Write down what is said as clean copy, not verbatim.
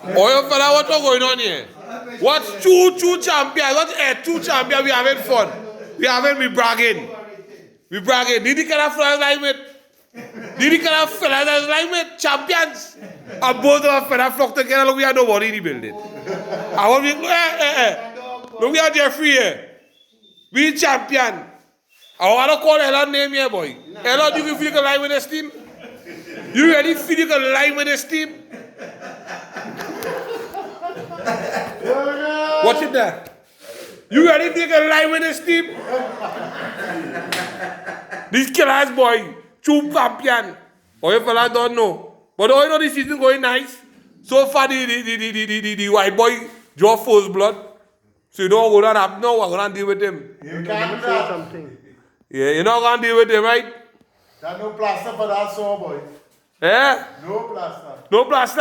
Oh, you fella, what's going on here? What's two champions? What's two champions? We having fun. We bragging. We bragging. Did you kind of fellas like it? Did you kind of fellas like it? Champions. And both of us fellas flock together. Look, we have nobody in the building. I want we, look, we are Jeffrey here. We champion. I want to call Ella name here, boy. Ella, do you feel you can lie with this team? You really feel you can lie with this team? Watch it there. You ready to take a lie with this team? These killers, boy. True champion. Oh, you fellas don't know. But oh, you know this season going nice. So far, the white boy draw first blood. So you don't go down up now. We're going to deal with him. You can't say something. Yeah, you're not going to deal with him, right? There's no plaster for that sore, boy. Eh? No plaster. No plaster?